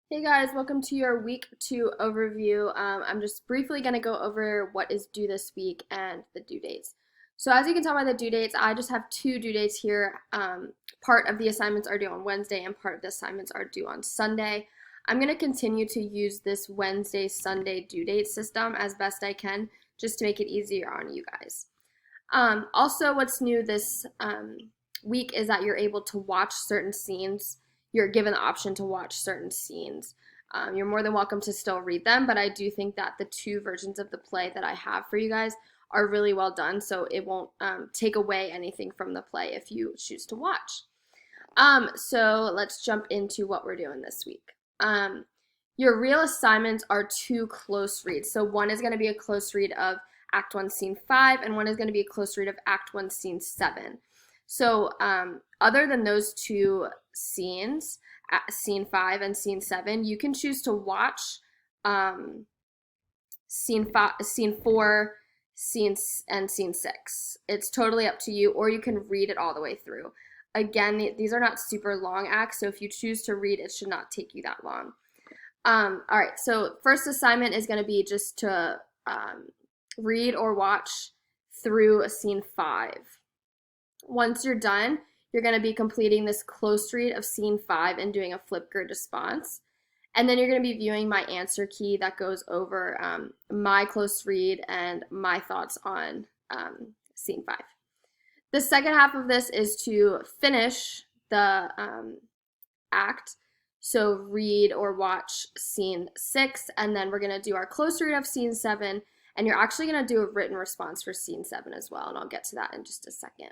Hey guys, welcome to your week 2 overview. I'm just briefly going to go over what is due this week and the due dates. So as you can tell by the due dates, I just have two due dates here. Part of the assignments are due on Wednesday and part of the assignments are due on Sunday. I'm going to continue to use this Wednesday, Sunday due date system as best I can just to make it easier on you guys. Also, what's new this week is that you're able to watch certain scenes. You're given the option to watch certain scenes. You're more than welcome to still read them, but I do think that the two versions of the play that I have for you guys are really well done, so it won't take away anything from the play if you choose to watch. So let's jump into what we're doing this week. Your real assignments are two close reads. So one is going to be a close read of Act 1, Scene 5, and one is going to be a close read of Act 1, Scene 7. So other than those two scenes, Scene 5 and Scene 7, you can choose to watch Scene 4, and Scene 6. It's totally up to you, or you can read it all the way through. Again, these are not super long acts, so if you choose to read, it should not take you that long. All right, so first assignment is going to be just to read or watch through Scene 5. Once you're done, you're going to be completing this close read of Scene 5 and doing a Flipgrid response. And then you're going to be viewing my answer key that goes over my close read and my thoughts on Scene 5. The second half of this is to finish the act. So read or watch Scene 6, and then we're going to do our close read of Scene 7, and you're actually going to do a written response for Scene 7 as well, and I'll get to that in just a second.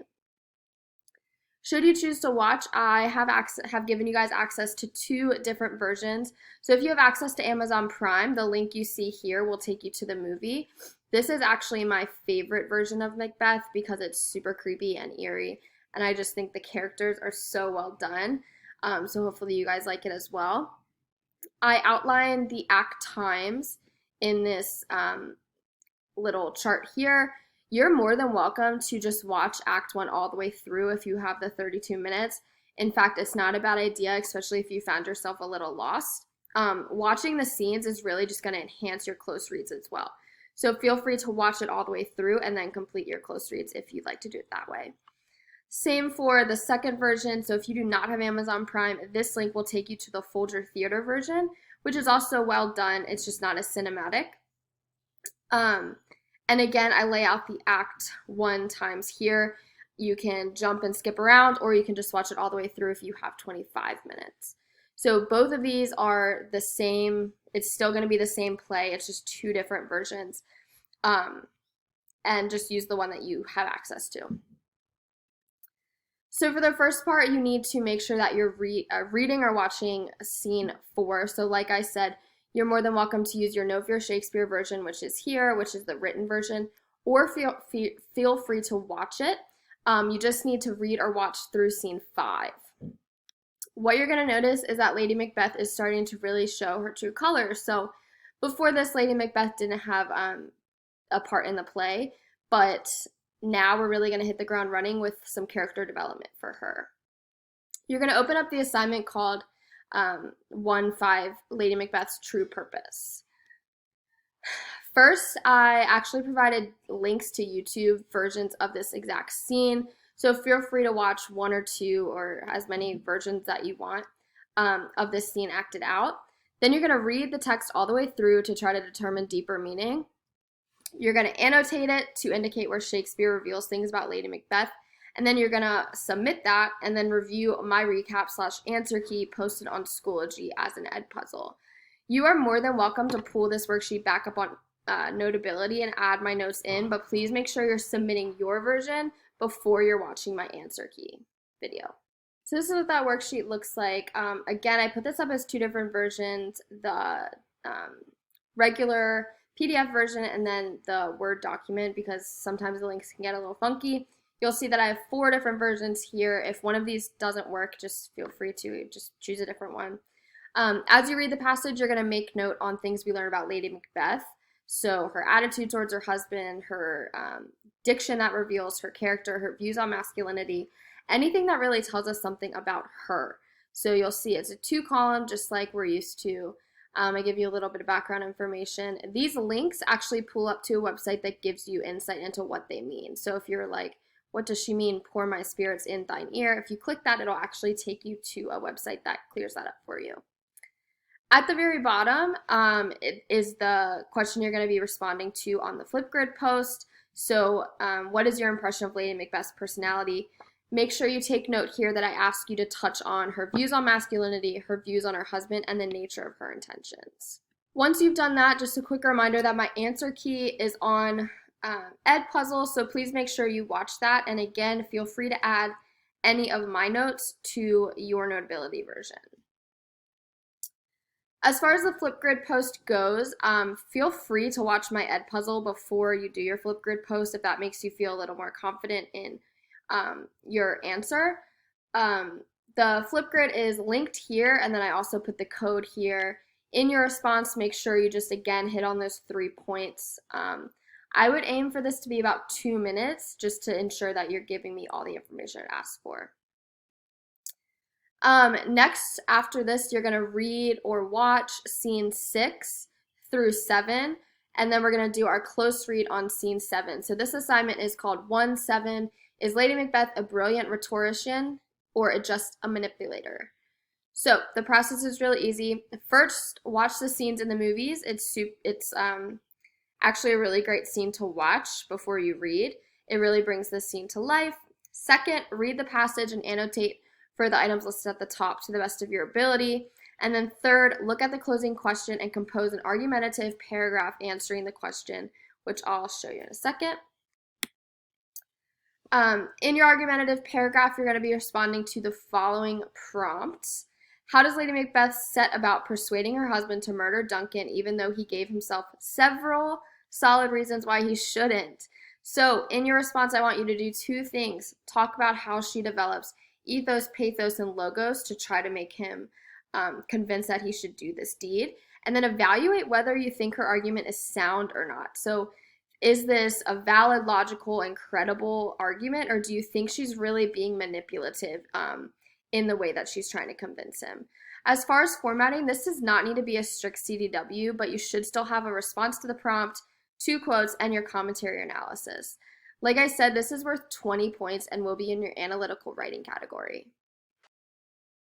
Should you choose to watch, I have given you guys access to two different versions. So if you have access to Amazon Prime, the link you see here will take you to the movie. This is actually my favorite version of Macbeth because it's super creepy and eerie, and I just think the characters are so well done. So hopefully you guys like it as well. I outlined the act times in this little chart here. You're more than welcome to just watch Act 1 all the way through if you have the 32 minutes. In fact, it's not a bad idea, especially if you found yourself a little lost. Watching the scenes is really just going to enhance your close reads as well. So feel free to watch it all the way through and then complete your close reads if you'd like to do it that way. Same for the second version. So if you do not have Amazon Prime, this link will take you to the Folger Theater version, which is also well done. It's just not as cinematic. And again, I lay out the Act 1 times here. You can jump and skip around, or you can just watch it all the way through if you have 25 minutes. So both of these are the same. It's still going to be the same play. It's just two different versions. And just use the one that you have access to. So for the first part, you need to make sure that you're reading or watching Scene 4. So like I said, you're more than welcome to use your Know Your Shakespeare version, which is here, which is the written version, or feel free to watch it. You just need to read or watch through Scene 5. What you're going to notice is that Lady Macbeth is starting to really show her true colors. So before this, Lady Macbeth didn't have a part in the play, but now we're really going to hit the ground running with some character development for her. You're going to open up the assignment called 1-5 Lady Macbeth's True Purpose. First, I actually provided links to YouTube versions of this exact scene, so feel free to watch one or two or as many versions that you want of this scene acted out. Then you're going to read the text all the way through to try to determine deeper meaning. You're going to annotate it to indicate where Shakespeare reveals things about Lady Macbeth, and then you're going to submit that and then review my recap/answer key posted on Schoology as an ed puzzle. You are more than welcome to pull this worksheet back up on Notability and add my notes in, but please make sure you're submitting your version before you're watching my answer key video. So this is what that worksheet looks like. Again, I put this up as two different versions, the regular PDF version and then the Word document, because sometimes the links can get a little funky. You'll see that I have 4 different versions here. If one of these doesn't work, just feel free to just choose a different one. As you read the passage, you're going to make note on things we learn about Lady Macbeth. So her attitude towards her husband, her diction that reveals her character, her views on masculinity, anything that really tells us something about her. So you'll see it's a 2-column, just like we're used to. I give you a little bit of background information. These links actually pull up to a website that gives you insight into what they mean. So if you're like, what does she mean, pour my spirits in thine ear? If you click that, it'll actually take you to a website that clears that up for you. At the very bottom, it is the question you're going to be responding to on the Flipgrid post. So what is your impression of Lady Macbeth's personality? Make sure you take note here that I ask you to touch on her views on masculinity, her views on her husband, and the nature of her intentions. Once you've done that, just a quick reminder that my answer key is on Edpuzzle, so please make sure you watch that. And again, feel free to add any of my notes to your Notability version. As far as the Flipgrid post goes, feel free to watch my Edpuzzle before you do your Flipgrid post if that makes you feel a little more confident in your answer. The Flipgrid is linked here, and then I also put the code here. In your response, make sure you just, again, hit on those 3 points. I would aim for this to be about 2 minutes just to ensure that you're giving me all the information it asks for. Next, after this, you're going to read or watch scene 6 through 7, and then we're going to do our close read on scene 7. So this assignment is called 1-7. Is Lady Macbeth a brilliant rhetorician or just a manipulator? So the process is really easy. First, watch the scenes in the movies. It's actually a really great scene to watch before you read. It really brings the scene to life. Second, read the passage and annotate for the items listed at the top to the best of your ability. And then third, look at the closing question and compose an argumentative paragraph answering the question, which I'll show you in a second. In your argumentative paragraph, you're going to be responding to the following prompts. How does Lady Macbeth set about persuading her husband to murder Duncan even though he gave himself several solid reasons why he shouldn't? So in your response, I want you to do 2 things. Talk about how she develops ethos, pathos, and logos to try to make him convinced that he should do this deed. And then evaluate whether you think her argument is sound or not. So is this a valid, logical, and credible argument, or do you think she's really being manipulative in the way that she's trying to convince him? As far as formatting, this does not need to be a strict CDW, but you should still have a response to the prompt, 2 quotes, and your commentary analysis. Like I said, this is worth 20 points and will be in your analytical writing category.